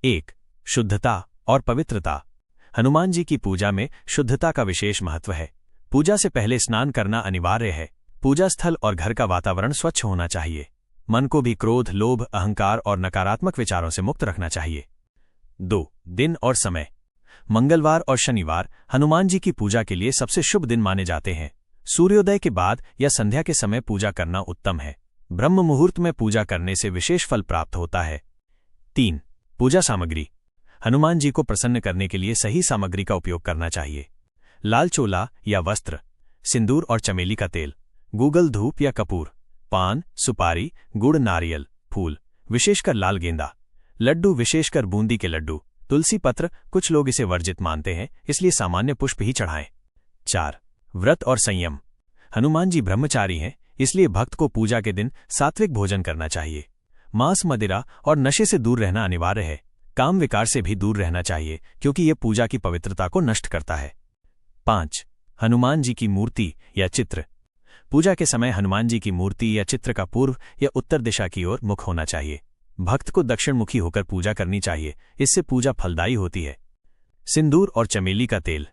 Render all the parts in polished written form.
1. शुद्धता और पवित्रता। हनुमान जी की पूजा में शुद्धता का विशेष महत्व है। पूजा से पहले स्नान करना अनिवार्य है। पूजा स्थल और घर का वातावरण स्वच्छ होना चाहिए। मन को भी क्रोध, लोभ, अहंकार और नकारात्मक विचारों से मुक्त रखना चाहिए। 2. दिन और समय। मंगलवार और शनिवार हनुमान जी की पूजा के लिए सबसे शुभ दिन माने जाते हैं। सूर्योदय के बाद या संध्या के समय पूजा करना उत्तम है। ब्रह्म मुहूर्त में पूजा करने से विशेष फल प्राप्त होता है। 3. पूजा सामग्री। हनुमान जी को प्रसन्न करने के लिए सही सामग्री का उपयोग करना चाहिए। लाल चोला या वस्त्र, सिंदूर और चमेली का तेल, गूगल धूप या कपूर, पान, सुपारी, गुड़, नारियल, फूल, विशेषकर लाल गेंदा, लड्डू, विशेषकर बूंदी के लड्डू, तुलसी पत्र। कुछ लोग इसे वर्जित मानते हैं, इसलिए सामान्य पुष्प ही चढ़ाएं। 4. व्रत और संयम। हनुमान जी ब्रह्मचारी हैं, इसलिए भक्त को पूजा के दिन सात्विक भोजन करना चाहिए। मांस, मदिरा और नशे से दूर रहना अनिवार्य है। काम विकार से भी दूर रहना चाहिए, क्योंकि यह पूजा की पवित्रता को नष्ट करता है। 5. हनुमान जी की मूर्ति या चित्र। पूजा के समय हनुमान जी की मूर्ति या चित्र का पूर्व या उत्तर दिशा की ओर मुख होना चाहिए। भक्त को दक्षिणमुखी होकर पूजा करनी चाहिए, इससे पूजा फलदायी होती है। सिंदूर और चमेली का तेल।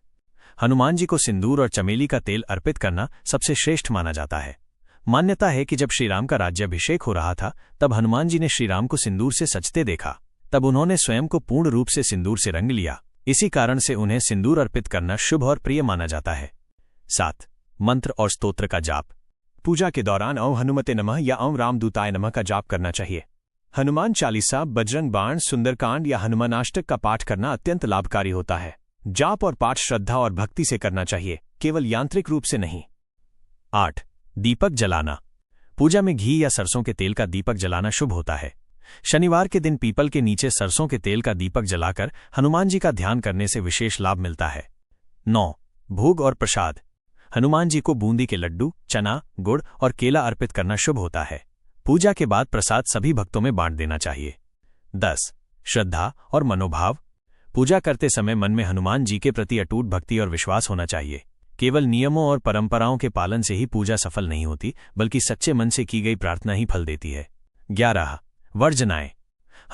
हनुमान जी को सिंदूर और चमेली का तेल अर्पित करना सबसे श्रेष्ठ माना जाता है। मान्यता है कि जब श्रीराम का राज्याभिषेक हो रहा था, तब हनुमान जी ने श्रीराम को सिंदूर से सजते देखा। तब उन्होंने स्वयं को पूर्ण रूप से सिंदूर से रंग लिया। इसी कारण से उन्हें सिंदूर अर्पित करना शुभ और प्रिय माना जाता है। 7. मंत्र और स्तोत्र का जाप। पूजा के दौरान ओम हनुमते नमः या ओम रामदूताय नमः का जाप करना चाहिए। हनुमान चालीसा, बजरंग बाण, सुंदरकांड या हनुमानाष्टक का पाठ करना अत्यंत लाभकारी होता है। जाप और पाठ श्रद्धा और भक्ति से करना चाहिए, केवल यांत्रिक रूप से नहीं। 8. दीपक जलाना। पूजा में घी या सरसों के तेल का दीपक जलाना शुभ होता है। शनिवार के दिन पीपल के नीचे सरसों के तेल का दीपक जलाकर हनुमान जी का ध्यान करने से विशेष लाभ मिलता है। 9. भोग और प्रसाद। हनुमान जी को बूंदी के लड्डू, चना, गुड़ और केला अर्पित करना शुभ होता है। पूजा के बाद प्रसाद सभी भक्तों में बांट देना चाहिए। 10. श्रद्धा और मनोभाव। पूजा करते समय मन में हनुमान जी के प्रति अटूट भक्ति और विश्वास होना चाहिए। केवल नियमों और परंपराओं के पालन से ही पूजा सफल नहीं होती, बल्कि सच्चे मन से की गई प्रार्थना ही फल देती है। 11. वर्जनाएं।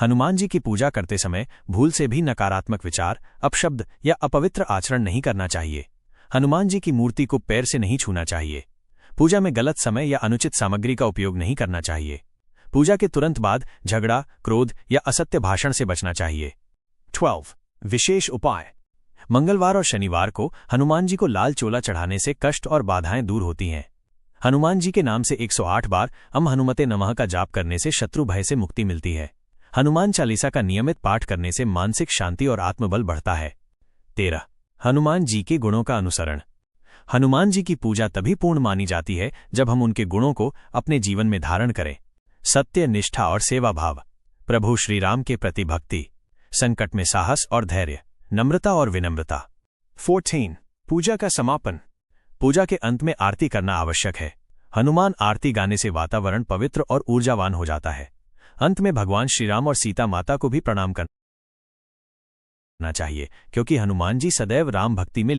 हनुमान जी की पूजा करते समय भूल से भी नकारात्मक विचार, अपशब्द या अपवित्र आचरण नहीं करना चाहिए। हनुमान जी की मूर्ति को पैर से नहीं छूना चाहिए। पूजा में गलत समय या अनुचित सामग्री का उपयोग नहीं करना चाहिए। पूजा के तुरंत बाद झगड़ा, क्रोध या असत्य भाषण से बचना चाहिए। 12. विशेष उपाय। मंगलवार और शनिवार को हनुमान जी को लाल चोला चढ़ाने से कष्ट और बाधाएं दूर होती हैं। हनुमान जी के नाम से 108 बार अम हनुमते नमः का जाप करने से शत्रु भय से मुक्ति मिलती है। हनुमान चालीसा का नियमित पाठ करने से मानसिक शांति और आत्मबल बढ़ता है। 13. हनुमान जी के गुणों का अनुसरण। हनुमान जी की पूजा तभी पूर्ण मानी जाती है जब हम उनके गुणों को अपने जीवन में धारण करें। सत्य, निष्ठा और सेवा भाव, प्रभु श्रीराम के प्रति भक्ति, संकट में साहस और धैर्य, नम्रता और विनम्रता। 14. पूजा का समापन। पूजा के अंत में आरती करना आवश्यक है। हनुमान आरती गाने से वातावरण पवित्र और ऊर्जावान हो जाता है। अंत में भगवान श्रीराम और सीता माता को भी प्रणाम करना चाहिए, क्योंकि हनुमान जी सदैव राम भक्ति में